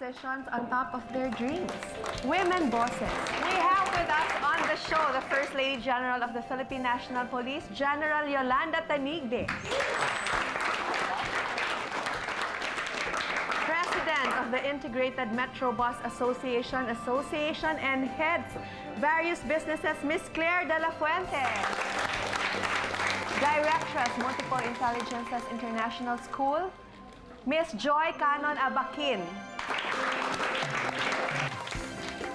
positions on top of their dreams. Women bosses. We have with us on the show the First Lady General of the Philippine National Police, General Yolanda Tanigde. President of the Integrated Metro Bus Association and heads various businesses, Miss Claire de la Fuente. Directress, Multiple Intelligences International School, Miss Joy Canon Abakin.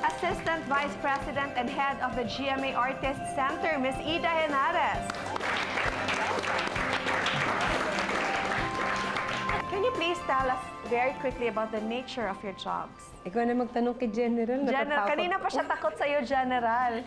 Assistant Vice President and Head of the GMA Artists Center, Miss Ida Henares. Can you please tell us very quickly about the nature of your jobs? Ikaw na magtanong kay General. General, kanina pa siya takot sa'yo, General.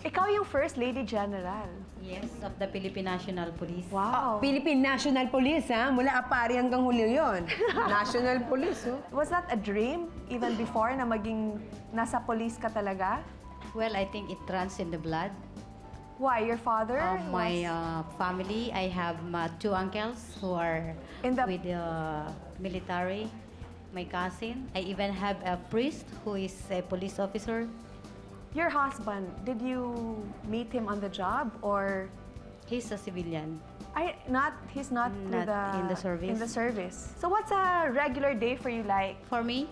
Ikaw yung First Lady General. Yes, of the Philippine National Police. Wow. Philippine National Police, ha? Mula Apari hanggang Hulyo yon. National Police, oh. Was that a dream even before na maging nasa police ka talaga? Well, I think it runs in the blood. Why? Your father? My family, I have 2 uncles who are In the- with the military. My cousin. I even have a priest who is a police officer. Your husband, did you meet him on the job or He's a civilian. he's not with Not in the service. In the service. So what's a regular day for you like? For me,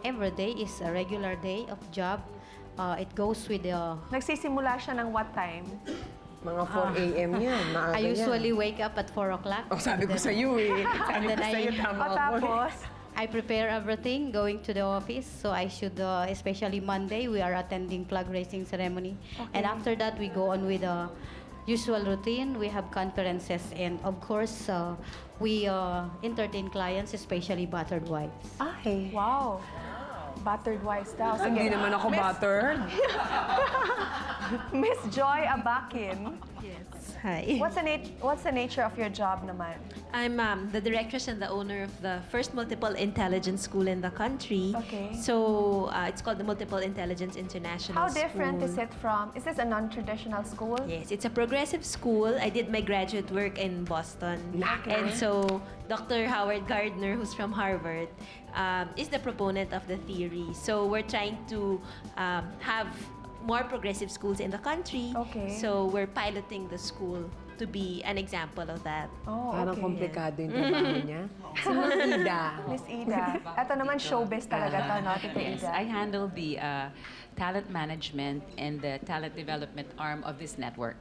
every day is a regular day of job. It goes with the... Nagsisimula siya ng what time? Mga 4 a.m. yan. Maaga I yan. usually wake up at 4 o'clock. Oh, sabi ko sa iyo eh. Sabi ko then sa iyo, I- tama O ako. tapos, I prepare everything going to the office. So I should, especially Monday, we are attending flag raising ceremony. And after that, we go on with the usual routine. We have conferences and of course, we entertain clients, especially battered wives. Ay. wow. Battered wives daw. Sige. Hindi naman ako battered. Miss Joy Abakin, Hi. what's the nature of your job naman? I'm the directress and the owner of the first multiple intelligence school in the country. Okay. So it's called the Multiple Intelligence International How different School. is it from, is this a non-traditional school? Yes, it's a progressive school. I did my graduate work in Boston. And so Dr. Howard Gardner, who's from Harvard, is the proponent of the theory. So we're trying to have more progressive schools in the country. Okay. So we're piloting the school to be an example of that. Oh, Parang okay. komplikado yung trabaho niya. Si Ma'am Ida. Miss Ida. Ito naman showbiz talaga to, no? Tita Yes, Ida. I handle the talent management and the talent development arm of this network.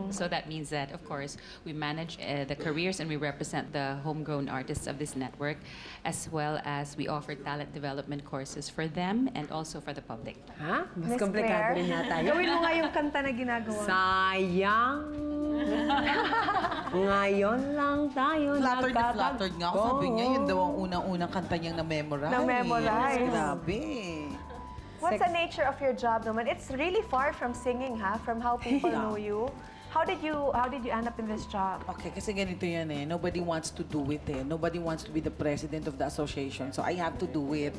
So that means that, of course, we manage the careers and we represent the homegrown artists of this network, as well as we offer talent development courses for them and also for the public. Ha? Mas Miss komplikado Claire, rin yata yun. Gawin mo nga yung kanta na ginagawa. Sayang. Ngayon lang tayo Flattered nga ako. Sabi niya, yun daw ang unang-unang kanta niyang na-memorize. Na-memorize. Grabe. What's the nature of your job naman? It's really far from singing, ha? From how people Yeah. know you. How did you end up in this job? Okay, kasi ganito yan eh. Nobody wants to do it eh. Nobody wants to be the president of the association. So I have to do it.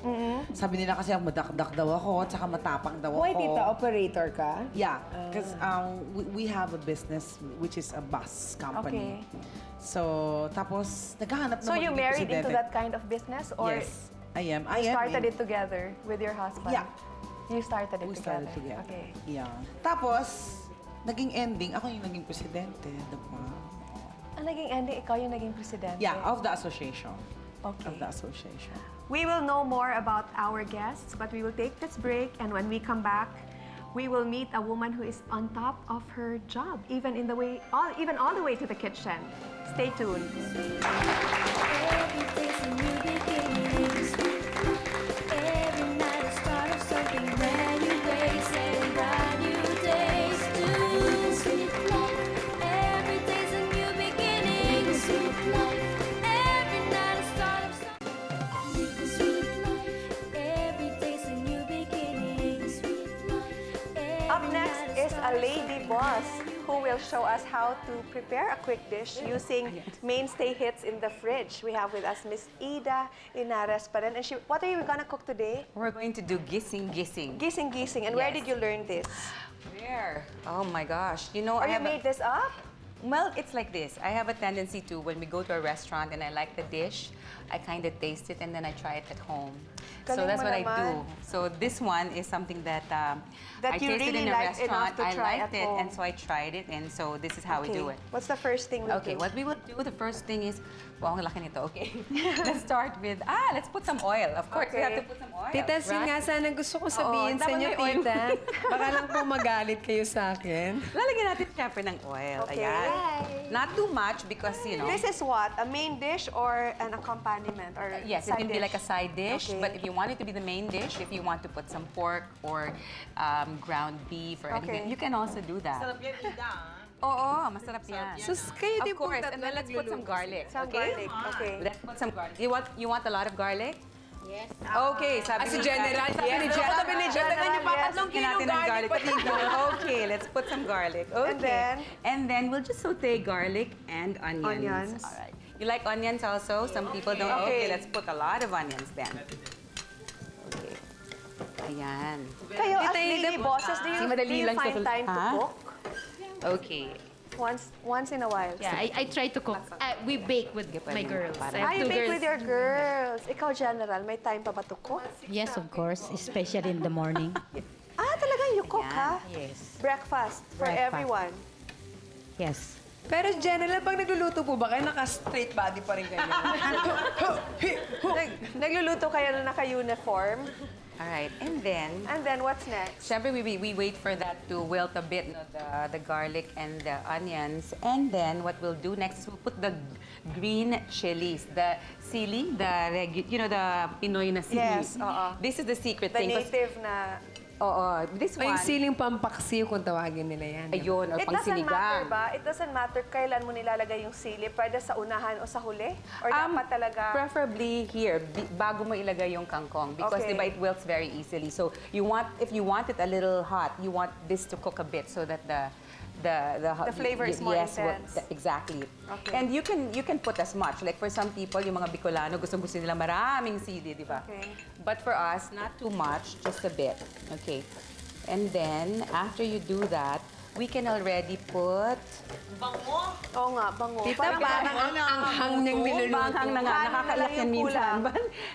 Sabi nila kasi madakdak daw ako at saka matapang daw ako. Why, tita? Operator ka? Yeah, because we have a business which is a bus company. Okay. So, tapos naghahanap So naman you ng married into presidente. that kind of business? Or Yes, I am. you started it together with your husband? Yeah. You started it We together? started together. Okay. Yeah. Tapos, naging ending, ako yung naging presidente. Diba? Ang naging ending, ikaw yung naging presidente? Yeah, of the association. Okay. Of the association. We will know more about our guests, but we will take this break, and when we come back, we will meet a woman who is on top of her job, even all the way to the kitchen. Stay tuned. Up next is a lady boss who will show us how to prepare a quick dish using mainstay hits in the fridge. We have with us Miss Ida Inares pa rin. And what are you gonna cook today? We're going to do gising. Gising. And where Yes. did you learn this? Where? Oh my gosh. You know, Or I you have made this up? Well, it's like this. I have a tendency to, when we go to a restaurant and I like the dish, I kind of taste it and then I try it at home. So Galing that's mo what I naman. do. So this one is something that, That I you tasted really in a liked enough restaurant. to I try liked at it, home. and so I tried it, and so this is how we do it. What's the first thing we Okay, do? what we will do, the first thing is, wow, ang laki nito, okay. Let's start with, let's put some oil. Of course, we have to Okay. put some oil. Tita, yun right? nga sana gusto ko sabihin sa dapat inyo, may oil. tita. Baka lang po magalit kayo sa akin. Lalagyan natin syempre ng oil. Okay. Ayan. Not too much because, you know, This is what? A main dish or an accompaniment? Or yes, it side can be dish? like a side dish, Okay. but if you want it to be the main dish, if you want to put some pork or ground beef or anything, Okay. you can also do that. Masarap yan, Oo, masarap yan. Sus, kayo din Of po course, tatlo and then let's put some nagluluto. garlic. Some okay? garlic. Okay. Let's put some garlic. You want a lot of garlic? Yes. Okay, sabi Si ni General, sabi yes. ni Sabi General. ni General, General, yung pa yes. tatlong Lagyan kilong natin ng garlic pa dito. Okay, let's put some garlic. Okay. And then? we'll just saute garlic and onions. Onions. All right. You like onions also? Some people don't. Okay. Okay, let's put a lot of onions then. Okay. Ayan. Kayo, as Tita, lady bosses, do Si you, madali do you lang find sa- time to Ha? cook? Okay. Once in a while. Yeah, I try to cook. We bake with my girls. I have You two bake girls. with your girls. Ikaw, General, may time pa ba to cook? Yes, of course, especially in the morning. Talagang you cook, ha? Yes. Breakfast for Breakfast. everyone. Yes. Pero General, pag nagluluto po ba kayo, naka-straight body pa rin kayo? Nagluluto kayo na naka-uniform. All right. And then what's next? syempre, we wait for that to wilt a bit, no, the garlic and the onions. And then what we'll do next is we'll put the green chilies, the sili, the Pinoy na sili. Yes, oo. This is the secret The thing. native na... Oo, this O one. yung siling pampaksiw kung tawagin nila yan. Ayun, or It doesn't matter pangsinigang. ba? It doesn't matter kailan mo nilalagay yung sili. Pwede sa unahan o sa huli? Or dapat talaga... Preferably here, bago mo ilagay yung kangkong. Because Okay. diba, it wilts very easily. So if you want it a little hot, you want this to cook a bit so that the flavor is more yes, intense. Exactly. Okay. And you can put as much. Like for some people, yung mga Bicolano, gusto nila maraming sili, di ba? Okay. But for us, not too much, just a bit. Okay. And then, after you do that, we can already put... Oo nga, bango. Tita, parang ang anghang niyang niluluto. Manghang na nga, Kanin na nakakalak lang yan yung minsan. kulang.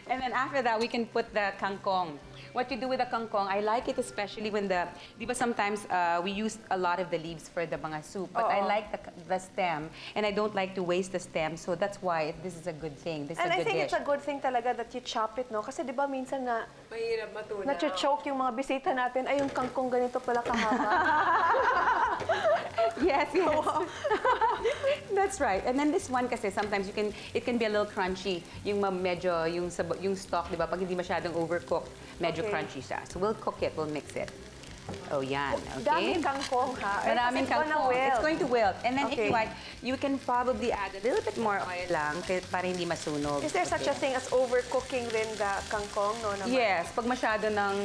And then after that, we can put the kangkong. What you do with the kangkong, I like it especially when di ba sometimes we use a lot of the leaves for the mga soup, but I Oo. like the stem, and I don't like to waste the stem, so that's why this is a good thing. This is And a I good think dish. it's a good thing talaga that you chop it, no? Kasi di ba minsan na Mahirap matunaw. nacho-choke yung mga bisita natin, ay yung kangkong ganito pala kahaba. Yes. That's right. And then this one kasi sometimes it can be a little crunchy. Yung medyo yung stock, 'di ba? Pag hindi masyadong overcooked, medyo Okay. crunchy siya. So we'll cook it, we'll mix it. Oh, yan. Okay. Daming kangkong, ha? Ay, Maraming kasi it's gonna kangkong. wilt. It's going to wilt. And then if Okay. you want, you can probably add a little bit more oil lang para hindi masunog. Is there such a thing as overcooking rin the kangkong? No naman. Yes. Pag masyado ng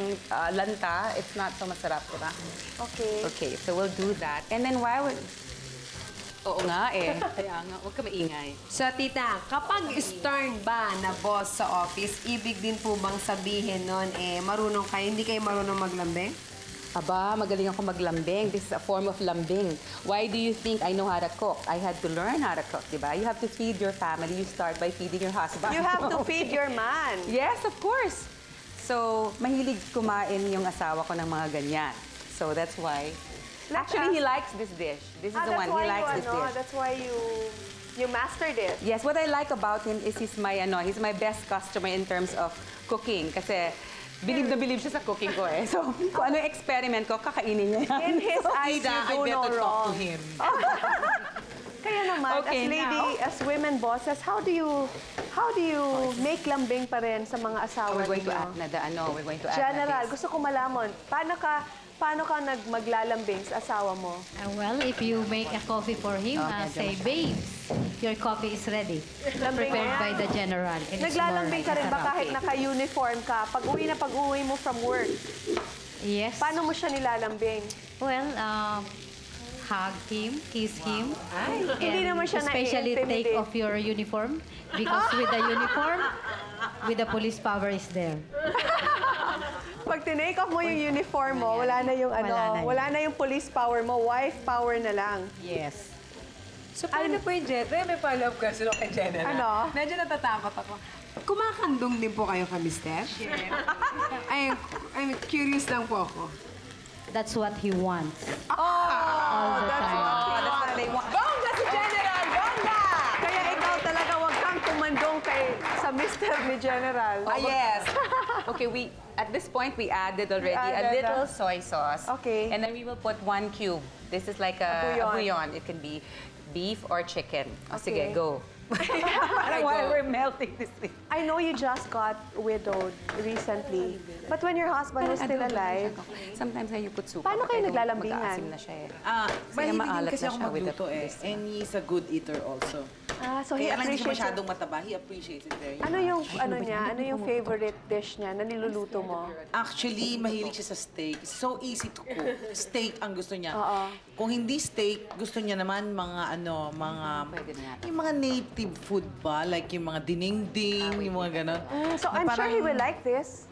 lanta, it's not so masarap, di ba? Okay. Okay, so we'll do that. And then while we're... Oo nga eh. Kaya nga, huwag ka maingay. So, tita, kapag stern ba na boss sa office, ibig din po bang sabihin nun, marunong kayo, hindi kayo marunong maglambing? Aba, magaling ako maglambing. This is a form of lambing. Why do you think I know how to cook? I had to learn how to cook, di ba? You have to feed your family. You start by feeding your husband. You have to feed your man. Yes, of course. So, mahilig kumain yung asawa ko ng mga ganyan. So, that's why. Actually, he likes this dish. This is the one. He likes this dish. That's why you mastered it. Yes, what I like about him is he's my best customer in terms of cooking. Kasi believe na believe siya sa cooking ko eh. So, kung ano yung experiment ko, kakainin niya yan. In his eyes, you do no wrong. Kaya naman, Okay, as women bosses, how do you make lambing pa rin sa mga asawa We're going to ninyo? add we're going to add General, na this. gusto ko malaman, paano ka maglalambing sa asawa mo? Well, if you make a coffee for him, say, babes, your coffee is ready. Lambing Prepared na by yan. the general. And it's Naglalambing ka more rin ba masarap. kahit naka-uniform ka? Pag-uwi mo from work, Yes. paano mo siya nilalambing? Well, hug him, kiss him. Hindi and naman siya especially take nai-intimidate. off your uniform because with the uniform, with the police power is there. Pag tinake off mo yung uniform mo, wala na yung Wala na yun. wala na yung police power mo, wife power na lang. Yes. So, paano po yung may follow-up question kay General. Ano? Medyo natatakot ako. Kumakandong din po kayo kay Mister? I'm curious lang po ako. That's what he wants. Oh, that's what they want. Bongga si General! Bongga! Kaya ikaw talaga wag kang kumandong sa mister ni General. Yes. Okay, at this point, we added already a added little soy sauce. Okay. And then we will put 1 cube. This is like a bouillon. It can be beef or chicken. O, Okay. sige, go. Parang while we're melting this thing. I know you just got widowed recently, but when your husband was still alive, Sometimes you put soup. Paano kayo naglalambingan? Magkaasim na siya eh. Mahilig din maalat kasi na ako siya with the magluto eh. this And he's a good eater also. so he Kaya lang hindi siya appreciates it. masyadong mataba. He appreciates it very Ano much. yung niya? Ano yung favorite dish niya na niluluto mo? Actually, mahilig siya sa steak. It's so easy to cook. Steak ang gusto niya. Oo. Kung hindi steak, gusto niya naman Pwede na yan. yung mga native food ba? Like yung mga dinengding, yung mga ganon. So Na I'm sure he parang- will like this.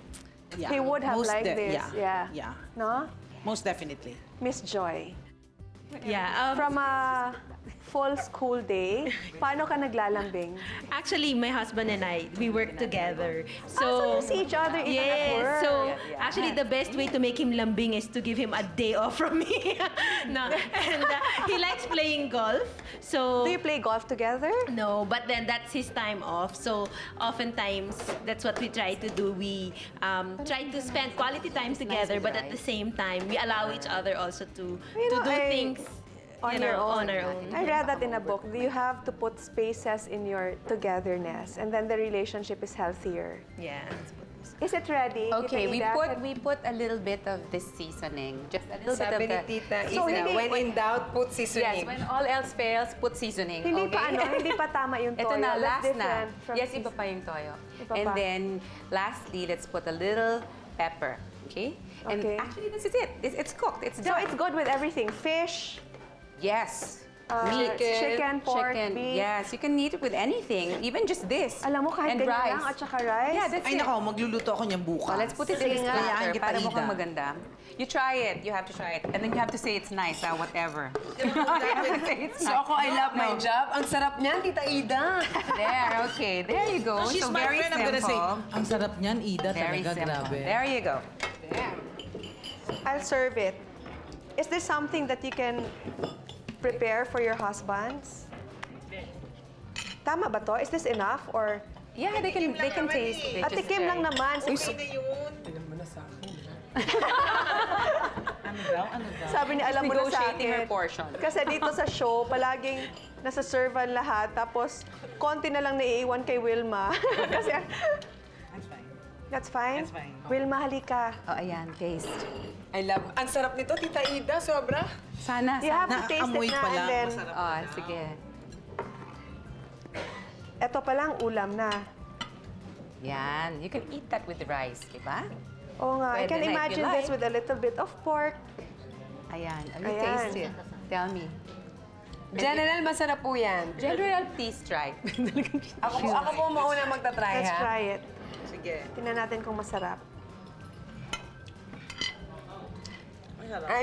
Yeah. He would have Most liked this. Yeah. Yeah. No? Most definitely. Miss Joy, Yeah. from a full school day, paano ka naglalambing? Actually, my husband and I, we work together. So you see each other even at yes. work. So actually, the best way to make him lambing is to give him a day off from me. No, and he likes playing golf. So Do you play golf together? no, but then that's his time off. So oftentimes, that's what we try to do. We try to spend quality time together, but at the same time, we allow each other also to You know, do things On your own. on our own. I read that in a book. You have to put spaces in your togetherness, and then the relationship is healthier. Yeah. Is it ready? Okay, Tita Ida? we put a little bit of this seasoning. Just a little Sabi bit ni of the... Tita So, Ida, hindi- when in doubt, put Yes, seasoning. when all else fails, put seasoning. Hindi okay? pa hindi pa tama yung toyo. Ito na, That's last na. different from Yes, iba pa yung toyo. Iba And pa. then, lastly, let's put a little pepper. Okay? And Okay. actually, this is it. It's cooked. It's So done. it's good with everything. Fish, Yes. chicken, pork, chicken. beef. Yes, you can eat it with anything. Even just this. Alam mo, kahit and ganyan rice. lang at saka rice. Yeah, that's Ay it. nako, magluluto ako niyan bukas. So let's put it Sige in this nga. Hayaan platter kita, para mukhang Ida. maganda. You try it. You have to try it. And then you have to say it's nice, whatever. So ako, I love my job. Ang sarap niyan, Tita Ida. There, okay. There you go. She's so my very friend. I'm gonna say, simple. ang sarap niyan, Ida, Very talaga, simple. grabe. There you go. I'll serve it. Is this something that you can prepare for your husbands? Tama ba to? Is this enough or Yeah, they can taste. They at just tikim lang try. naman? Ano daw? Ano daw? Sabi niya, alam mo na sa Negotiating her akin. portion. Kasi dito sa show, palaging nasa servan lahat. Tapos, konti na lang naiiwan kay Wilma. Kasi, That's fine. that's fine? That's fine. Wilma, halika. Oh, ayan, taste. I love. Ang sarap nito, Tita Ida, sobra. Sana. You have to taste it Naamoy na pa and lang, then, masarap. Oh, sige. eto pa lang ulam na. Yan. You can eat that with rice, di ba? Oo nga, I Pwede can na if you imagine this like. with a little bit of pork. Ayan. Oh, you Ayan. taste it. Tell me. General, masarap po yan. General, please try. Ako po mauna magta-try, Let's ha? try it. Sige. Tingnan natin kung masarap.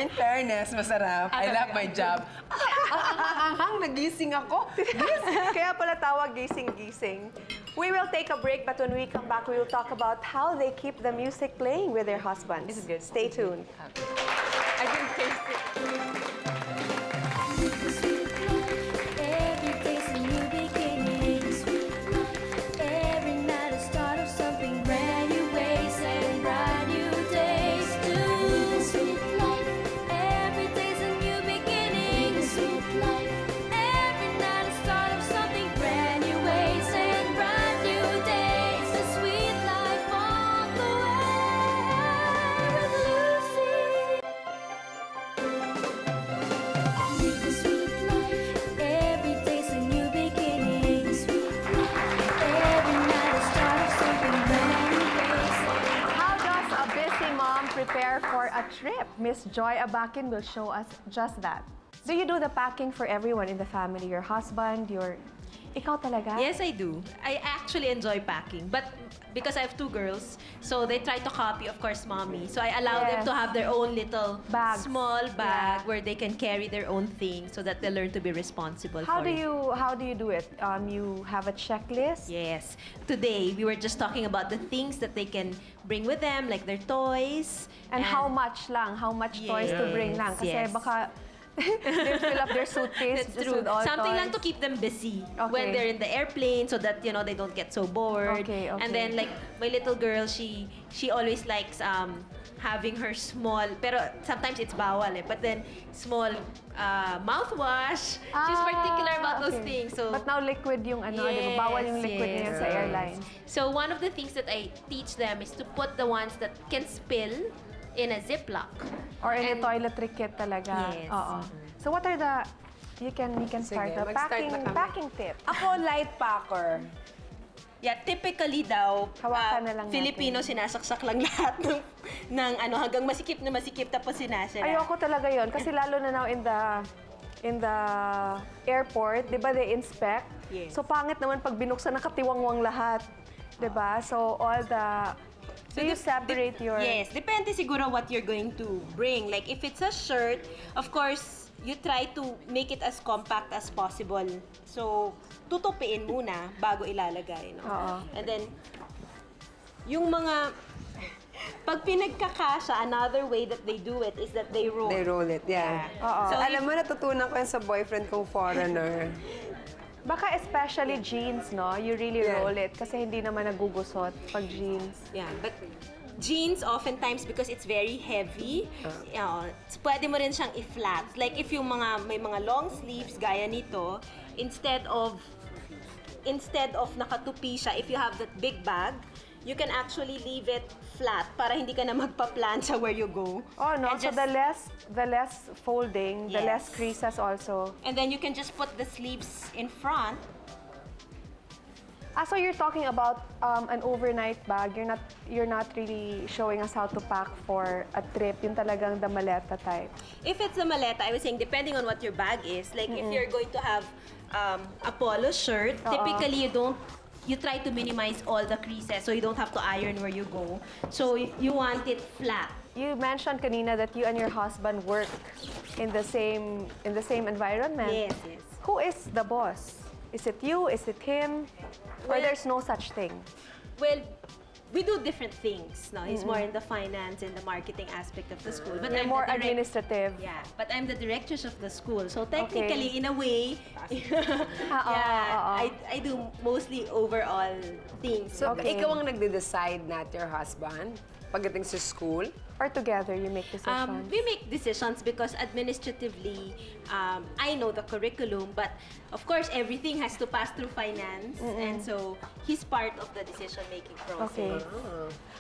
In fairness, masarap. I love my job. Ang nagising ako. Kaya pala tawag gising-gising. We will take a break, but when we come back, we will talk about how they keep the music playing with their husbands. This is good. Stay tuned. I can taste it. Every day's a new beginning. Every night a start of something brand new ways and bright new days too. Sweet life. Every day's a new beginning. Sweet life. Every night a start of something brand new ways and bright new days. A sweet life on the way with Lucy. Live the sweet life. Every day's a new beginning. Every night a start of something brand new ways. How does a busy mom prepare for a trip? Miss Joy Abakin will show us just that. Do you do the packing for everyone in the family? Your husband, your Ikaw talaga? Yes, I do. I actually enjoy packing. But because I have 2 girls, so they try to copy, of course, mommy. So I allow them Yes. to have their own little Bags. small bag Yeah. where they can carry their own things so that they learn to be responsible How for do it. you do it? You have a checklist? Yes. Today, we were just talking about the things that they can bring with them, like their toys. And how much lang? How much toys to bring lang? Kasi Yes. baka they fill up their suitcase That's just true. with all Something toys. lang to keep them busy Okay. when they're in the airplane so that, you know, they don't get so bored. Okay, okay. And then, like, my little girl, she always likes having her small, pero sometimes it's bawal eh, but then small mouthwash. She's particular about those okay. things. So But now liquid yung ano, di ba? Bawal yung liquid ngayon sa airlines. So one of the things that I teach them is to put the ones that can spill in a Ziploc. Or in a toiletry kit talaga. Yes. Oo. So what are the, you can start the mag-start na kami. packing tip. Ako, light packer. Yeah, typically daw, Hawakan na lang natin. Filipino sinasaksak lang lahat ng ano hanggang masikip na masikip tapos sinasara. Ayoko talaga yon kasi lalo na now in the airport, 'di ba, they inspect. Yes. So pangit naman pag binuksan nakatiwangwang lahat, 'di ba? So all the you separate your Yes, depende siguro what you're going to bring. Like if it's a shirt, of course, you try to make it as compact as possible. So, tutupiin muna bago ilalagay, no? Oo. And then yung mga pag pinagkakasya, another way that they do it is that they roll. They roll it, yeah. Oo. So, alam mo, natutunan ko yan sa boyfriend kong foreigner. Baka especially jeans, no? You really Yeah. roll it kasi hindi naman nagugusot pag jeans. Yeah, but jeans oftentimes because it's very heavy, pwede mo rin siyang i-flat. Like if yung may mga long sleeves gaya nito, instead of nakatupi siya, if you have that big bag, you can actually leave it flat para hindi ka na magpa-plancha where you go. Oh no, And so just- the less folding, the less Yes. creases also. And then you can just put the sleeves in front. So you're talking about an overnight bag. You're not really showing us how to pack for a trip. Yung talagang the maleta type. If it's a maleta, I was saying depending on what your bag is. Like if you're going to have a polo shirt, typically you try to minimize all the creases so you don't have to iron where you go. So you want it flat. You mentioned kanina that you and your husband work in the same environment. Yes, yes. Who is the boss? Is it you? Is it him? Or Well- there's no such thing? Well, we do different things. No, he's more in the finance and the marketing aspect of the school. But You're I'm more the administrative. Yeah, but I'm the directress of the school. So technically, in a way, I do mostly overall things. So, Okay. ikaw ang nagde-decide, not your husband, pagdating sa school? Or together you make decisions? We make decisions because administratively, I know the curriculum, but of course, everything has to pass through finance, and so he's part of the decision-making Okay. process.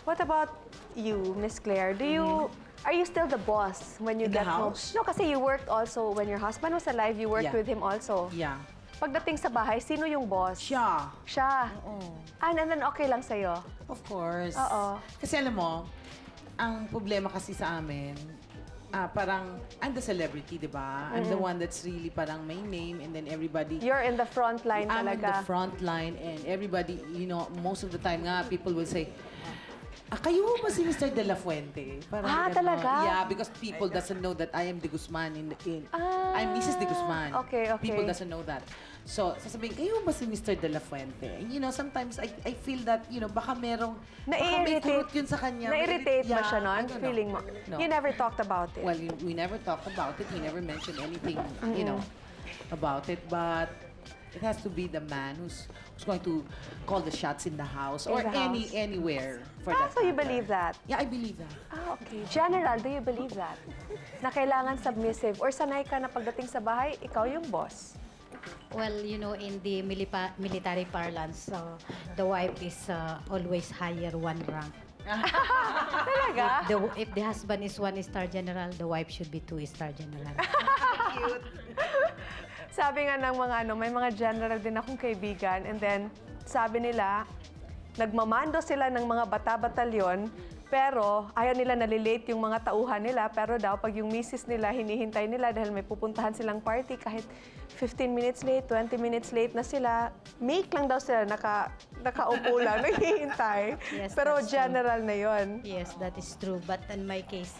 What about you, Miss Claire? Are you still the boss when you In the get home? house? No, kasi you worked also when your husband was alive. You worked Yeah. with him also. Yeah. Pagdating sa bahay, sino yung boss? Siya. Siya. Oo. And then okay lang sa'yo? Of course. Oo. Kasi alam mo, ang problema kasi sa amin, parang I'm the celebrity, di ba? I'm the one that's really parang may name and then everybody... You're in the front line I'm in the talaga. front line and everybody, you know, most of the time nga, people will say, kayo ba si Mr. De La Fuente? Parang ganon. talaga? Yeah, because people doesn't know that I am De Guzman I'm Mrs. De Guzman. Okay, okay. People doesn't know that. So, sasabihin, kayo ba si Mr. De La Fuente? And, you know, sometimes I feel that, you know, baka may kurot yun sa kanya. Na-irritate ba siya I nun? don't know. Feeling mo? No. You never talked about it? Well, we never talked about it. He never mentioned anything, you know, about it. But it has to be the man who's going to call the shots in the house or In the house. anywhere for that So you matter. believe that? Yeah, I believe that. Okay. General, do you believe that? Na kailangan submissive or sanay ka na pagdating sa bahay, ikaw yung boss? Well, you know, in the military parlance, the wife is always higher one rank. Talaga? If the husband is 1-star general, the wife should be 2-star general. Sabi nga ng mga may mga general din akong kaibigan and then sabi nila, nagmamando sila ng mga bata-batalyon Pero ayaw nila nalilate yung mga tauhan nila. Pero daw, pag yung misis nila, hinihintay nila dahil may pupuntahan silang party, kahit 15 minutes late, 20 minutes late na sila, make lang daw sila, nakaupo lang, naghihintay. Yes, Pero that's true. general na yon. Yes, that is true. But in my case,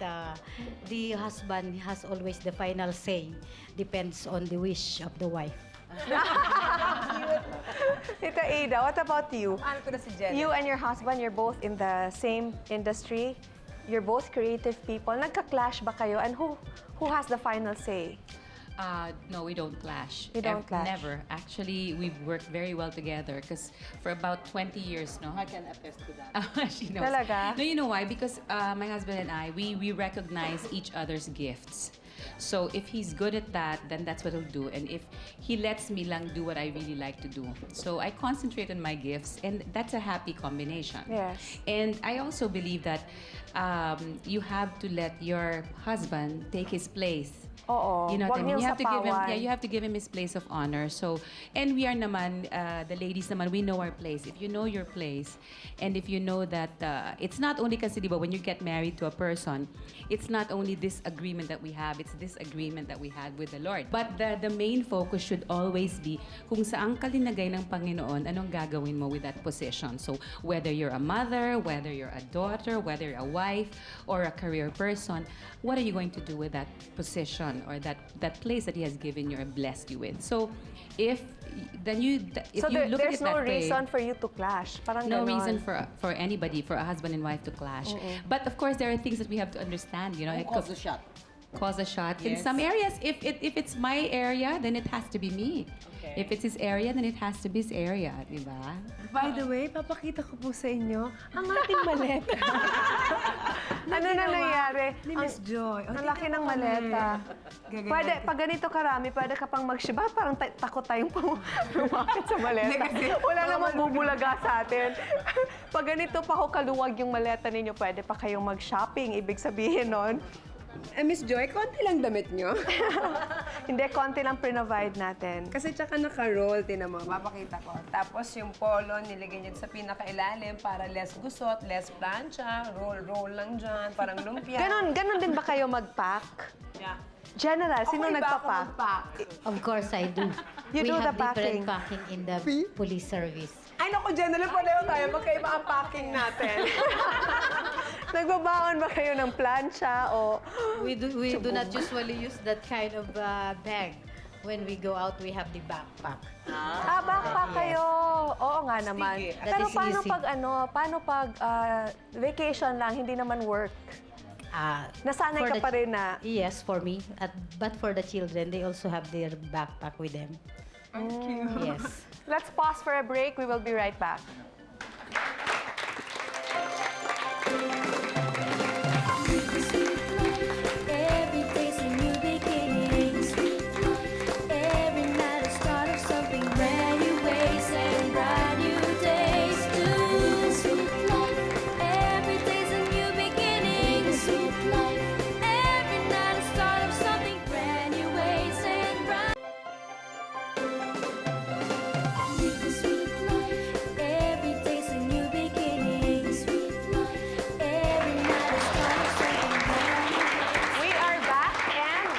the husband has always the final say. Depends on the wish of the wife. Tita Ada, what about you? Ano ko na si Jen? You and your husband, you're both in the same industry. You're both creative people. Nagka-clash ba kayo? And who has the final say? No, we don't clash. You don't clash? Never. Actually, we've worked very well together because for about 20 years, no? I can attest to that. She knows. Talaga? No, you know why? Because my husband and I, we recognize each other's gifts. So if he's good at that, then that's what he'll do. And if he lets me lang do what I really like to do. So I concentrate on my gifts, and that's a happy combination. Yes. And I also believe that you have to let your husband take his place. Oo. You know what I Huwag mean? niyong You have to give him, sapawan. yeah, you have to give him his place of honor. So, and we are naman, the ladies naman, we know our place. If you know your place, and if you know that it's not only kasi, diba, when you get married to a person, it's not only this agreement that we have, it's this agreement that we had with the Lord. But the main focus should always be kung saan ka linagay ng Panginoon, anong gagawin mo with that position. So, whether you're a mother, whether you're a daughter, whether you're a wife, or a career person, what are you going to do with that position or that place that He has given you or blessed you with? So, if you look at there's it that no way, reason for you to clash. Parang no ganon. reason for anybody, for a husband and wife to clash. But of course, there are things that we have to understand. You know, Who calls the shot? cause a shot. In Yes. some areas, if it's my area, then it has to be me. Okay. If it's his area, then it has to be his area, di ba? By the way, papakita ko po sa inyo ang ating maleta. Ano na nangyari? Ni Miss Joy. O, Ang laki tingnan ng mo kami. maleta. Gaganyan Pwede, natin. pag ganito karami, pwede ka pang mag-shiba. Parang takot tayong lumakit sa maleta. Wala namang bubulaga sa atin. Pag ganito pa ho kaluwag yung maleta ninyo, pwede pa kayong mag-shopping. Ibig sabihin nun, Miss Joy, konti lang damit nyo. hindi, konti lang pre-provide natin. Kasi tsaka naka-roll, tinan mo, mapakita ko. Tapos yung polo, nilagay niya sa pinakailalim para less gusot, less plancha, roll lang dyan, parang lumpia. Ganon din ba kayo mag-pack? Yeah. General, sino Ako iba ako nagpa-pack? mag-pack. Of course, I do. You we do the have different packing. packing in the police service. Ay, naku, General, pareho tayo. Magkaiba ang packing natin. Nagbabaon ba kayo ng plancha o... We do not usually use that kind of bag. When we go out, we have the backpack. backpack kayo. Oo nga naman. Sige. That Pero is paano easy. pag vacation lang, hindi naman work? Nasanay For ka the- pa rin na... Yes, for me. But for the children, they also have their backpack with them. Yes. Let's pause for a break. We will be right back. Every day's a new beginning. Every night a start of something brand new ways and brand new days too. Every day's a new beginning. Every night a start of something brand new ways and brand. Every day's a new beginning. Every night a start of something brand new. We are back and...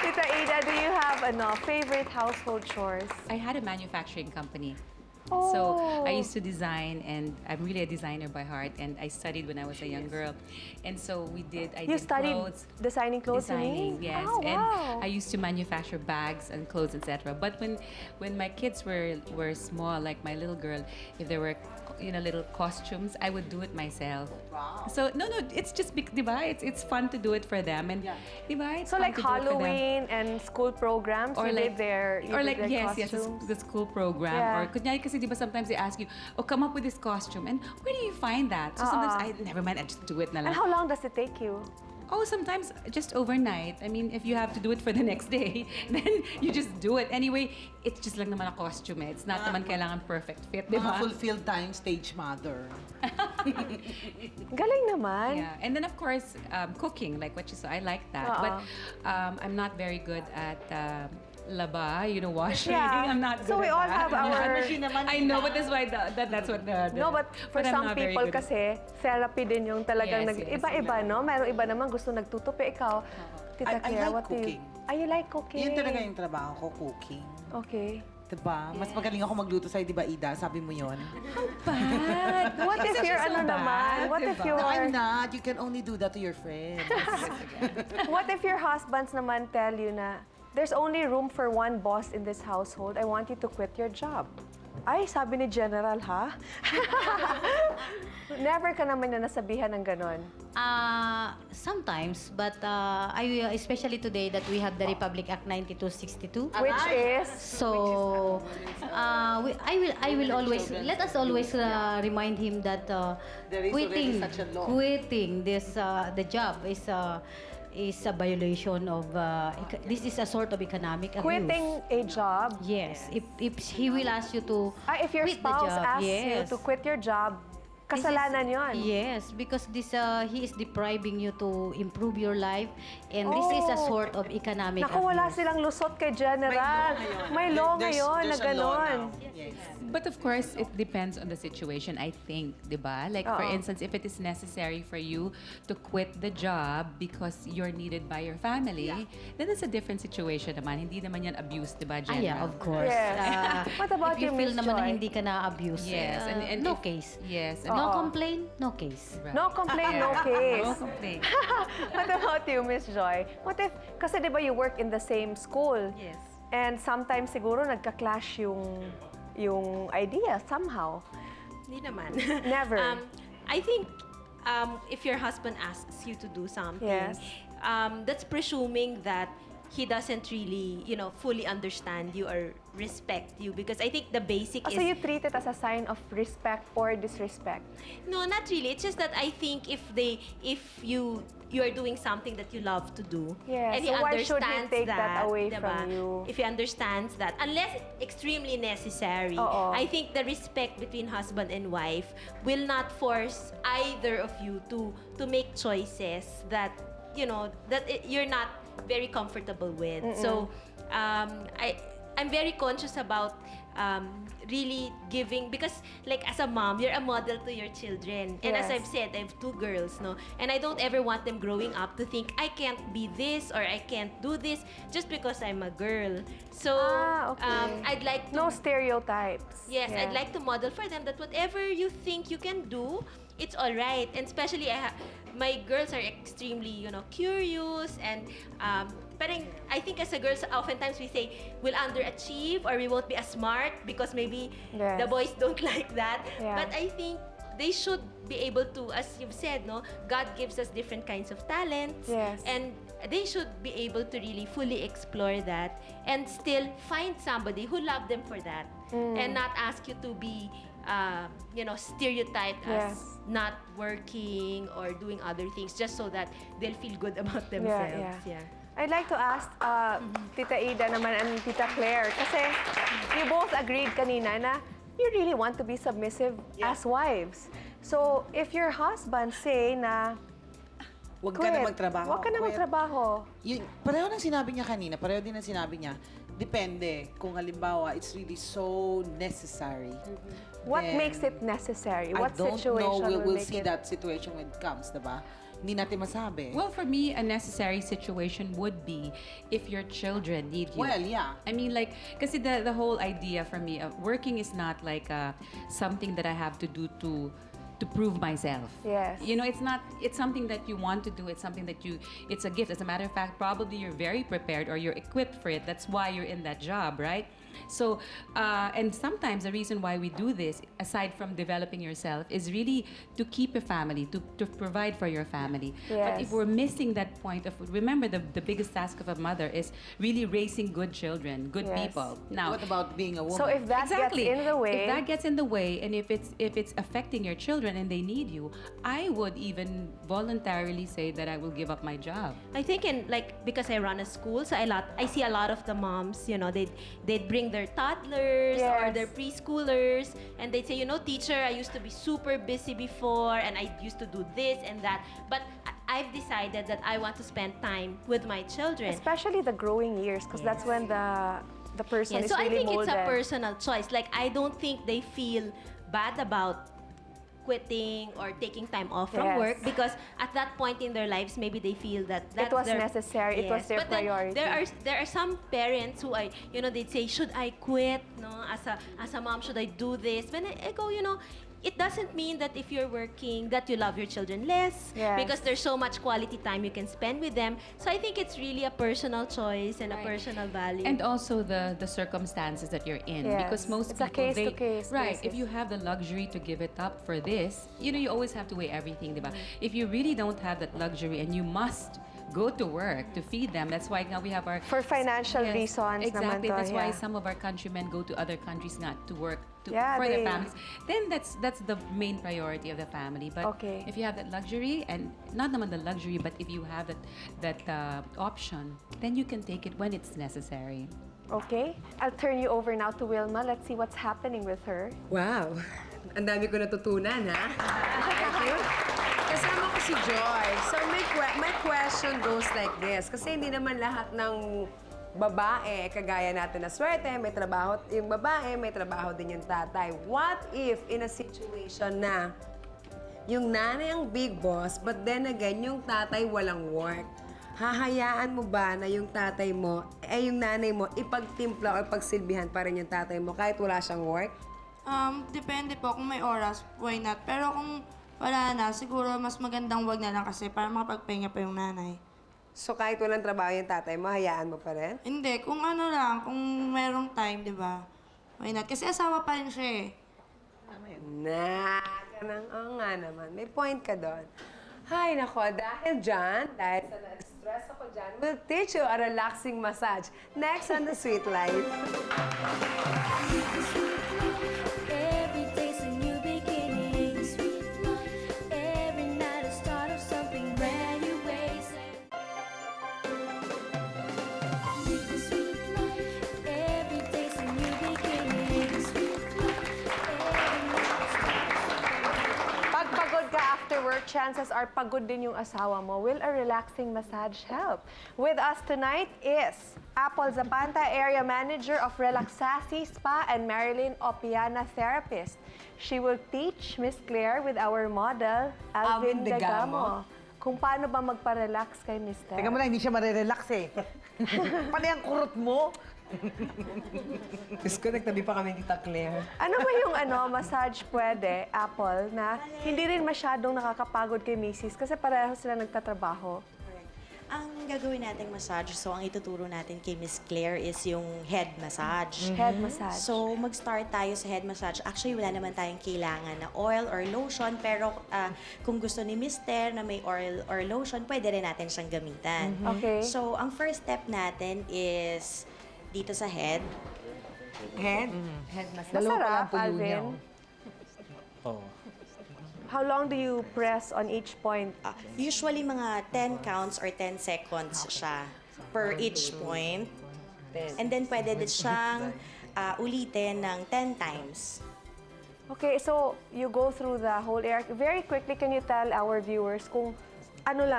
Tita Ada, do you have favorite household chores? I had a manufacturing company. Oh. So I used to design, and I'm really a designer by heart, and I studied when I was a young girl. And so I You did studied clothes. designing clothes, you Designing, mean? yes. Oh, And wow. I used to manufacture bags and clothes, etc. But when my kids were small, like my little girl, if there were little costumes, I would do it myself. Wow. So no, it's just diba? It's fun to do it for them, and Yeah. diba? It's So fun like to do it for them. Halloween and school programs, you did their yes, costumes? the school program. Yeah. Or kunyari kasi diba sometimes they ask you, oh, come up with this costume, and where do you find that? So sometimes never mind, I just do it na And lang. how long does it take you? Oh, sometimes just overnight. I mean, if you have to do it for the next day, then you just do it. Anyway, it's just lang naman a costume eh. It's not naman kailangan perfect fit, di Mga ba? fulfilled time stage mother. Galing naman. Yeah, and then of course, cooking, like what you saw, I like that. But I'm not very good at laba, washing. Yeah. I'm not good So we at all that. have our... I know, but that's why that's what the No, but for I'm some not very people good at- kasi, therapy din yung talagang Yes, yes. iba-iba, no? Mayroong iba naman gusto nagtutupi. Ikaw, Tita I Claire, like what do you... cooking. You like cooking? Yun talaga yung trabaho ko, cooking. Okay. Diba? Mas magaling ako magluto sa'yo, di ba, Ida? Sabi mo yun. Bad. What if you're so ano bad, naman? What if diba? you're... No, I'm not. You can only do that to your friends. What if your husbands naman tell you na there's only room for one boss in this household. I want you to quit your job. Ay, sabi ni General, ha? Never ka naman na nasabihan ng ganon. Sometimes, but especially today that we have the Republic Act 9262. Which is... So, I will always let us always remind him that There is already such a law. quitting this the job is a violation of this is a sort of economic abuse. Quitting a job. Yes, if he will ask you to If your quit the spouse job, asks you yes. to quit your job, This is- kasalanan yon. Yes, because this he is depriving you to improve your life, and this is a Oh. sort of economic Naku, wala abuse. silang lusot kay General. May law ngayon na There's a law ganon. now. Yes. But of course, it depends on the situation, I think, di ba? Like, for Oo. instance, if it is necessary for you to quit the job because you're needed by your family, then it's a different situation naman. Hindi naman yan abuse, di ba, General? Yeah, of course. Yes. What about if you you, feel Miss naman na Joy? hindi ka na-abuse, Yes, and no if- case. Yes. No Oo. complaint, no case. Right. No complaint, no case. No complaint. What about you, Miss Joy? What if, kasi di ba you work in the same school? Yes. And sometimes siguro nagka-clash yung idea somehow. Hindi naman. Never. I think if your husband asks you to do something, Yes. that's presuming that he doesn't really, fully understand you or respect you. Because I think the basic So is... you treat it as a sign of respect or disrespect? No, not really. It's just that I think if you are doing something that you love to do, Yes, and he so why should he understands take that away diba? from you? If he understands that, unless extremely necessary, Oo. I think the respect between husband and wife will not force either of you to make choices that you're not very comfortable with. So I'm very conscious about really giving, because like as a mom, you're a model to your children. And as Yes. I've said, I have 2 girls, no? And I don't ever want them growing up to think I can't be this or I can't do this just because I'm a girl. So Okay. I'd like to No stereotypes. Yes, Yeah. I'd like to model for them that whatever you think you can do, it's all right. And especially, my girls are extremely, curious, and parang I think as a girls, oftentimes we say we'll underachieve or we won't be as smart because maybe Yes. the boys don't like that. Yeah. But I think they should be able to, as you've said, no, God gives us different kinds of talents, Yes. and they should be able to really fully explore that and still find somebody who love them for that, and not ask you to be stereotyped as Yes. not working or doing other things just so that they'll feel good about themselves. Yeah. I'd like to ask Tita Ida naman and Tita Claire, kasi you both agreed kanina na you really want to be submissive as wives. So, if your husband say na Huwag ka na quit, magtrabaho. Huwag ka na Quit. magtrabaho. Pareho ng sinabi niya kanina, pareho din ang sinabi niya. Depende kung halimbawa, it's really so necessary. What then makes it necessary? What I don't situation know. will We'll make see it... that situation when it comes, diba? Hindi natin masabi. Well, for me, a necessary situation would be if your children need you. Well, yeah. I mean, like, kasi the whole idea for me of working is not like something that I have to do to prove myself. Yes. It's something that you want to do. It's something that it's a gift. As a matter of fact, probably you're very prepared or you're equipped for it. That's why you're in that job, right? So, and sometimes the reason why we do this, aside from developing yourself, is really to keep a family, to provide for your family. But if Yes. we're missing that point of, remember the biggest task of a mother is really raising good children, good Yes. people. Now, What about being a woman? So if that exactly. gets in the way... If that gets in the way, and if it's affecting your children and they need you, I would even voluntarily say that I will give up my job. I think because I run a school, so I see a lot of the moms, they'd bring their toddlers or Yes. their preschoolers, and they'd say, teacher, I used to be super busy before, and I used to do this and that, but I've decided that I want to spend time with my children. Especially the growing years, because that's when the person Yeah, is so I really think molded. it's a personal choice. Like, I don't think they feel bad about quitting or taking time off from Yes. work, because at that point in their lives, maybe they feel that that's was their, necessary. It was their but then priority. there are some parents who they'd say, should I quit? No, as a mom, should I do this? When I go, it doesn't mean that if you're working that you love your children less, Yes. because there's so much quality time you can spend with them. So I think it's really a personal choice and a Right. personal value. And also the circumstances that you're in, Yes. because most It's a people case-to-case right. basis. If you have the luxury to give it up for this, you always have to weigh everything, diba? If you really don't have that luxury and you must go to work to feed them, that's why now we have our For financial Yes, reasons naman exactly. to, That's why yeah. some of our countrymen go to other countries not to work Yeah, for their they- families. Then that's the main priority of the family. But Okay. if you have that luxury, and not naman the luxury, but if you have that option, then you can take it when it's necessary. Okay? I'll turn you over now to Wilma. Let's see what's happening with her. Wow. Ang dami ko natutunan, ha? Thank you. Kasama ko si Joy. So, my question goes like this. Kasi hindi naman lahat ng babae, kagaya natin na swerte, may trabaho yung babae, may trabaho din yung tatay. What if in a situation na yung nanay ang big boss, but then again, yung tatay walang work? Hahayaan mo ba na yung tatay mo, yung nanay mo, ipagtimpla o ipagsilbihan pa rin yung tatay mo kahit wala siyang work? Depende po. Kung may oras, why not? Pero kung wala na, siguro mas magandang wag na lang kasi para makapagpahinga pa yung nanay. So kahit walang trabaho yung tatay mo, hayaan mo pa rin? Hindi, kung ano lang, kung merong time, di ba? Why not? Kasi asawa pa rin siya eh. Oo nga naman. May point ka doon. Hay, nako, dahil sa na-stress ako dyan, we'll teach you a relaxing massage. Next on The Sweet Life. Every day's a new beginning. Sweet life. Every night a start of something brand new. Ways live the sweet life. Every day's a new beginning. Sweet life. Every night a start of something. Pag pagod ka after work, chances are pagod din yung asawa mo. Will a relaxing massage help? With us tonight is Apple Zapanta, Area Manager of Relaxation Spa, and Marilyn Opiana, Therapist. She will teach Miss Claire with our model, Alvin Alvin Degamo, kung paano ba magpa-relax kay Mr. Teka mo na, hindi siya marirelax eh. Paano yung kurot mo? Diyos ko, nagtabi pa kami ni Tita Claire. Ano ba yung massage pwede, Apple, na hindi rin masyadong nakakapagod kay Mrs. kasi pareho sila nagtatrabaho? Ang gagawin nating massage, so ang ituturo natin kay Miss Claire is yung head massage. Head massage. So, mag-start tayo sa head massage. Actually, wala naman tayong kailangan na oil or lotion, pero kung gusto ni Mister na may oil or lotion, pwede rin natin siyang gamitan. Okay. So, ang first step natin is dito sa head. Head? Head massage. Masarap, Alvin. Oh. How long do you press on each point? Usually, mga 10 counts or 10 seconds siya per each point. And then, pwede din siyang ulitin ng 10 times. Okay, so you go through the whole area. Very quickly, can you tell our viewers kung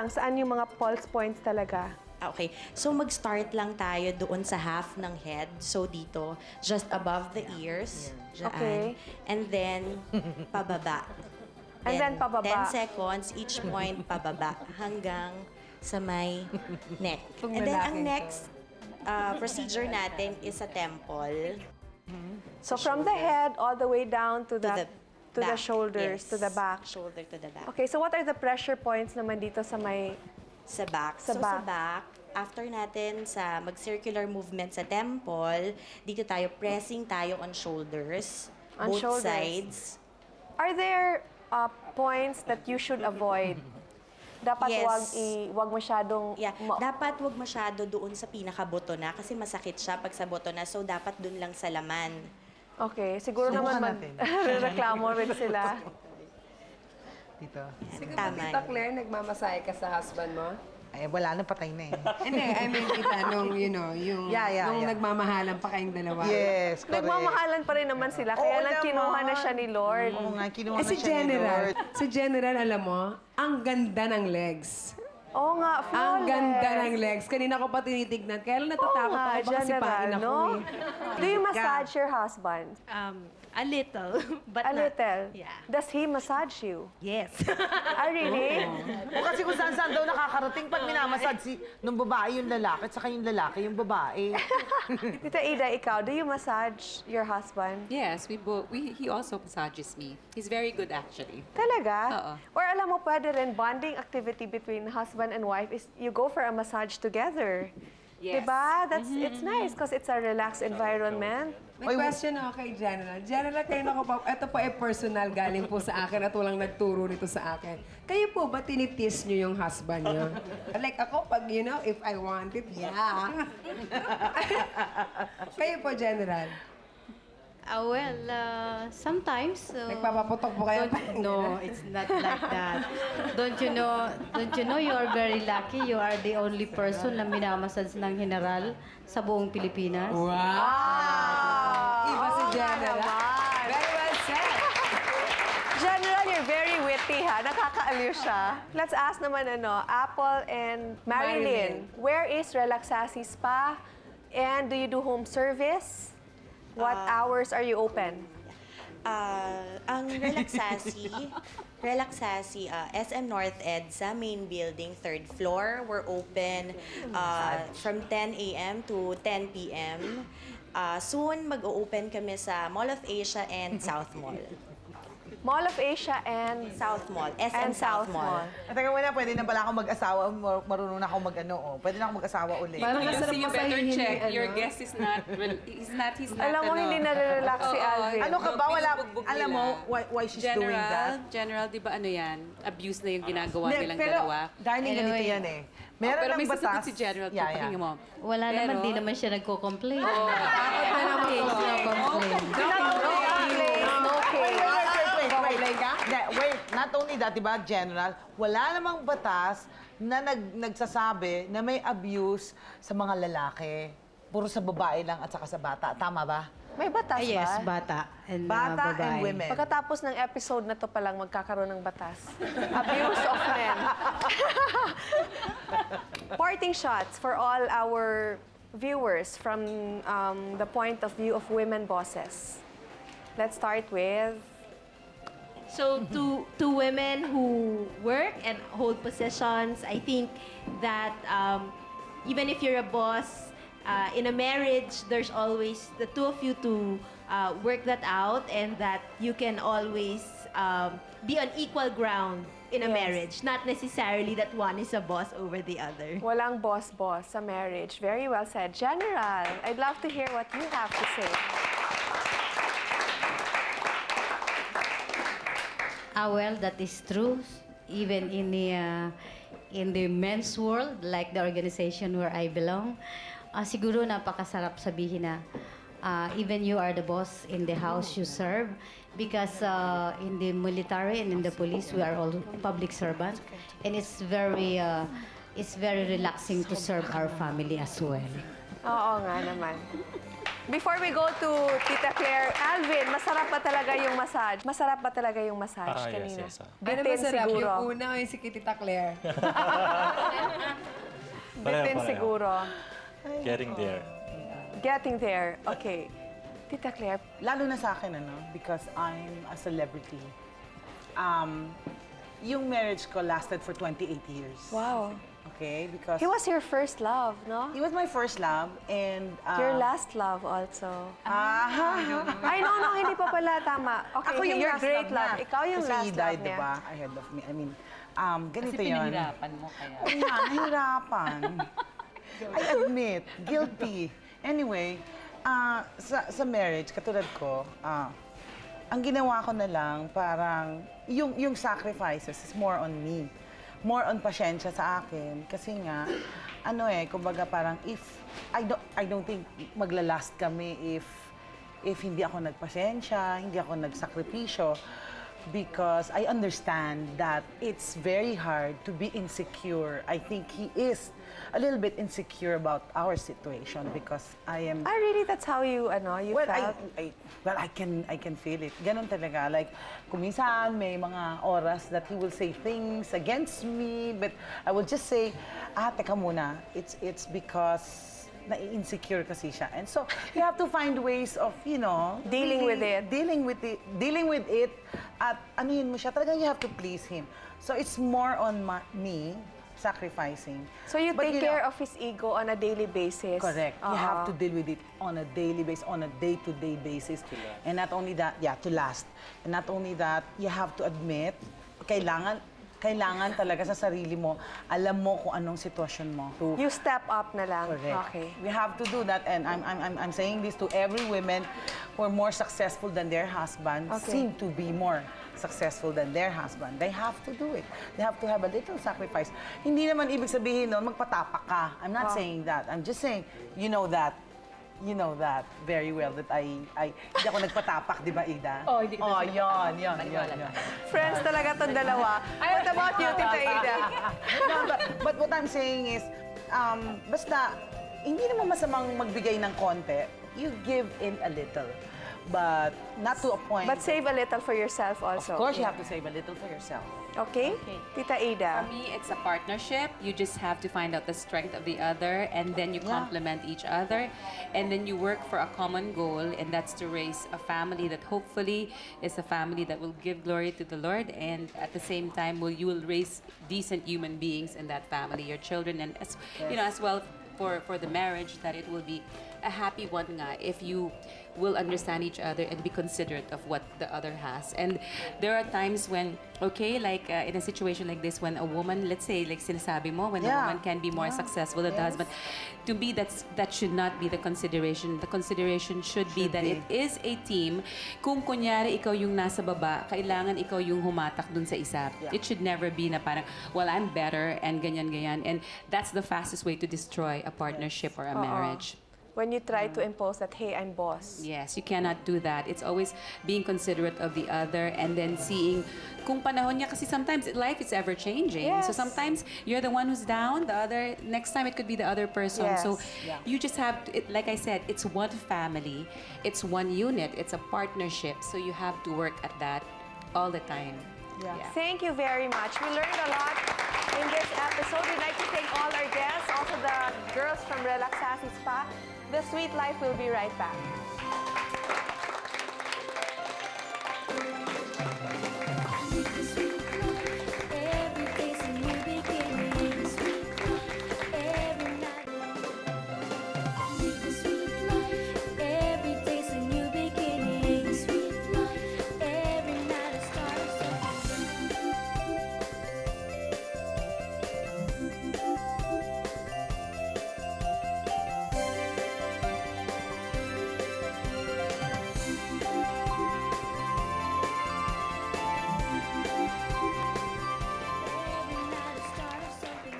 saan yung mga pulse points talaga? Okay, so mag-start lang tayo doon sa half ng head. So dito, just above the ears. Dyan. Okay. And then, pababa. And then pababa. 10 seconds, each point pababa hanggang sa may neck. Pag And then, lalaki ang to. next procedure natin is sa temple. So from the head all the way down to the back. shoulders, Yes. to the back. Shoulder to the back. Okay, so what are the pressure points naman dito sa may... Sa back. Sa So, back. sa back, after natin sa mag-circular movement sa temple, dito tayo, pressing tayo on shoulders. On both shoulders. sides. Are there points that you should avoid? Dapat Yes. wag masyadong... Yeah, dapat wag masyado doon sa pinakaboto na kasi masakit siya pag sa boto na. So, dapat doon lang sa laman. Okay, siguro Subukan naman natin. reklamo rin sila. Dito. Siguro Tama Tita yun. Claire, nagmamasahe ka sa husband mo? Ay, wala na, patay na eh. Hindi, I mean, kita nung, yung Yeah. nagmamahalan pa kayong dalawa. Yes, correct. Nagmamahalan pa rin naman sila, kaya Oo lang kinuha na siya ni Lord. Oo nga, kinuha Eh, na si siya ni General, Lord. si General, alam mo, ang ganda ng legs. Oo nga, flawless. Ang ganda ng legs. Kanina ko pa tinitignan. Kaya lang natatakot ako. Baka sipain ako eh. Do you massage your husband? A little, but A not- little? Yeah. Does he massage you? Yes. Ah, really? O kasi kung saan-saan daw nakakarating pag minamasad nung babae yung lalaki at saka yung lalaki yung babae. Tita Ida, ikaw, do you massage your husband? Yes, he also massages me. He's very good actually. Talaga? Oo. Or alam mo, pwede rin bonding activity between husband and wife is you go for a massage together. Yes. Diba? It's nice because it's a relaxed environment. May question ako kay General. General, kayo na ko pa, ito po ay personal galing po sa akin at walang nagturo nito sa akin. Kayo po ba tinitis niyo yung husband niyo? Like ako, pag if I want it, yeah. Kayo po, General. Sometimes. Nagpapaputok po kayo? No, it's not like that. Don't you know you are very lucky. You are the only person na minamassage ng general sa buong Pilipinas. Wow! Iba si General. naman. Very well said. General, you're very witty ha. Nakakaaliw siya. Let's ask naman Apple and Marilyn. Where is Relaxation Spa? And do you do home service? What hours are you open? Ang Relaxasi, SM North EDSA, main building, 3rd floor. We're open from 10 a.m. to 10 p.m. Soon, mag-o-open kami sa Mall of Asia and South Mall. Mall of Asia and South Mall. SM And South South Mall. At teka muna, pwede na pala ako mag-asawa. Marunong na ako Pwede na ako mag-asawa ulit. Parang So nasarap you pa sa better hindi, check. Your guest is not, he's not Alam mo, hindi na-relax si Alvin. Ano ka ba? Wala, Binubugbog alam mo nila. why she's doing that? General, di ba yan? Abuse na yung ginagawa Hindi, nilang pero, dalawa. darling, ganito Anyway. yan eh. Meron Pero ng may batas. sasagot si General. Pakinggan mo. Wala naman, di naman siya nagko-complain. No case. Wait, not only that, diba, General, wala namang batas na nagsasabi na may abuse sa mga lalaki. Puro sa babae lang at saka sa bata. Tama ba? May batas ba? Yes, bata and Bata babae. and women. Pagkatapos ng episode na to palang magkakaroon ng batas. Abuse of men. Parting shots for all our viewers from the point of view of women bosses. Let's start with... So to women who work and hold positions, I think that even if you're a boss, in a marriage, there's always the two of you to work that out, and that you can always be on equal ground in a Yes. marriage. Not necessarily that one is a boss over the other. Walang boss-boss sa marriage. Very well said. General, I'd love to hear what you have to say. Well, that is true. Even in the men's world, like the organization where I belong, siguro napakasarap sabihin na even you are the boss in the house you serve, because in the military and in the police, we are all public servants, and it's very relaxing to serve our family as well. Oo nga naman. Before we go to Tita Claire, Alvin, masarap ba talaga yung massage? Masarap ba talaga yung massage kanina? Yes. Ano Bitin masarap? siguro. Yung una ay si Tita Claire. Bitin Pareho. siguro. Getting there. Getting there. Okay. Tita Claire, Lalo na sa akin, because I'm a celebrity. Yung marriage ko lasted for 28 years. wow. Okay, because He was your first love, no? he was my first love and... Your last love also. Ah, Ay, no, hindi pa pala tama. Okay, Ako yung your last great love love. niya. Ikaw yung Kasi last he love died, niya. diba, ahead of me. I mean, ganito Kasi yun. pinahirapan mo kaya. Oo nga, nahirapan. I admit, guilty. Anyway, sa marriage, katulad ko, ang ginawa ko na lang, parang, yung sacrifices is more on me. More on pasyensya sa akin. Kasi nga, kumbaga parang I don't think maglalast kami if hindi ako nagpasyensya, hindi ako nagsakripisyo. because I understand that it's very hard to be insecure. I think he is a little bit insecure about our situation because I am... Ah, really? That's how you, you Well, felt? I can feel it. Ganon talaga. Like, kuminsan may mga oras that he will say things against me, but I will just say, teka muna, it's because na-insecure kasi siya. And so, you have to find ways of, Dealing with it. Dealing with it, at anuhin mo siya. Talagang you have to please him. So, it's more on me sacrificing. So you But, take know, care of his ego on a daily basis? Correct. You have to deal with it on a daily basis, on a day-to-day basis. And not only that, to last. And not only that, you have to admit, kailangan talaga sa sarili mo, alam mo kung anong sitwasyon mo. You step up na lang. Correct. Okay. We have to do that, and I'm saying this to every women who are more successful than their husband, seem to be more successful than their husband. They have to do it. They have to have a little sacrifice. Hindi naman ibig sabihin nun, magpatapak ka. I'm not saying that. I'm just saying, you know that very well that I hindi ako nagpatapak, di ba, Ida? Oh, hindi kita Yan. Friends talaga tong dalawa. What about you, Tita Ida? No, but what I'm saying is, basta, hindi naman masamang magbigay ng konti. You give in a little. But not to a point. But save a little for yourself also. Of course, you have to save a little for yourself. Okay? Tita Ida. For me, it's a partnership. You just have to find out the strength of the other, and then you complement each other, and then you work for a common goal, and that's to raise a family that hopefully is a family that will give glory to the Lord, and at the same time, you will raise decent human beings in that family, your children, and as well for the marriage, that it will be a happy one nga if you will understand each other and be considerate of what the other has. And there are times when, like in a situation like this, when a woman, let's say, like sinasabi mo, when a woman can be more successful than the husband, to me, that should not be the consideration. The consideration should be that it is a team. Kung kunyari ikaw yung nasa baba, kailangan ikaw yung humatak dun sa isa. It should never be na parang, well, I'm better, and ganyan. And that's the fastest way to destroy a partnership or a marriage. When you try to impose that, hey, I'm boss. Yes, you cannot do that. It's always being considerate of the other, and then seeing kung panahon niya, kasi sometimes life is ever changing. Yes. So sometimes you're the one who's down, next time it could be the other person. Yes. So you just have to, like I said, it's one family, it's one unit, it's a partnership. So you have to work at that all the time. Yeah. Thank you very much. We learned a lot in this episode. We'd like to thank all our guests, also the girls from Relaxation Spa. The Sweet Life will be right back. Every day's a new beginning. Sweet life, every night. Live the sweet life. Every day's a new beginning. Sweet life, every night a start of something. Every night a start of something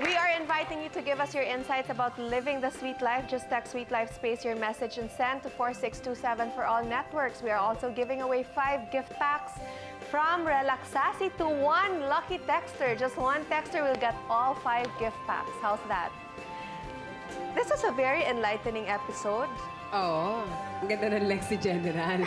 We are inviting you to give us your insights about living the sweet life. Just text Sweet Life Space your message and send to 4627 for all networks. We are also giving away 5 gift packs from Relaxation to one lucky texter. Just one texter will get all 5 gift packs. How's that? This is a very enlightening episode. Oo. Ang ganda ng Lexi General.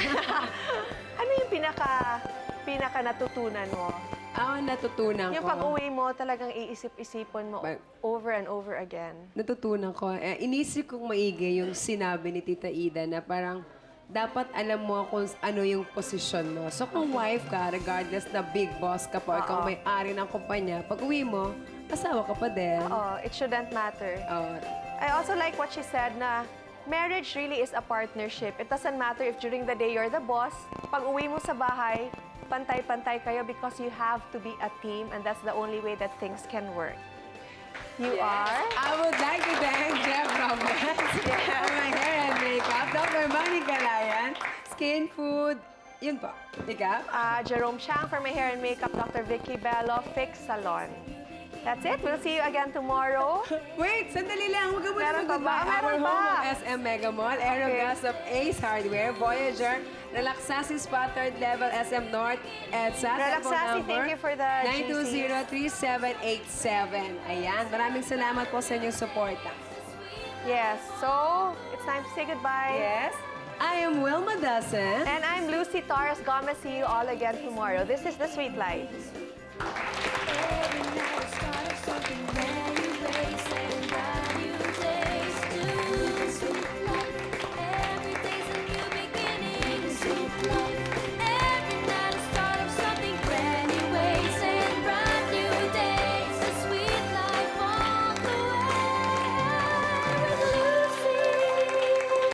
Ano yung pinaka natutunan mo? Natutunan Yung ko. pag-uwi mo, talagang iisip-isipon mo over and over again. Natutunan ko. Inisip kong maigi yung sinabi ni Tita Ida na parang dapat alam mo kung ano yung posisyon mo. So kung wife ka, regardless na big boss ka pa, ikaw may-ari ng kumpanya, pag uwi mo, asawa ka pa din. It shouldn't matter. I also like what she said na marriage really is a partnership. It doesn't matter if during the day you're the boss, pag uwi mo sa bahay, pantay-pantay kayo because you have to be a team, and that's the only way that things can work. You are? I would like to thank Jeff Robles for my hair and makeup. Dr. Manny Galayan, Skin Food. Yun po. Ikaw? Jerome Chang for my hair and makeup. Dr. Vicky Bello, Fix Salon. That's it. We'll see you again tomorrow. Wait, sandali lang. Huwag ka muna Meron pa ba? mag-goodbye. Our Meron pa. home of SM Mega Mall, Aerogas of Ace Hardware, Voyager, Relaxation Spa, 3rd level, SM North, EDSA. Relaxation, thank you for the 920-3787. Ayan, maraming salamat po sa inyong suporta. Yes. So, it's time to say goodbye. Yes, I am Wilma Dassen. And I'm Lucy Torres-Gomez. See you all again tomorrow. This is The Sweet Life.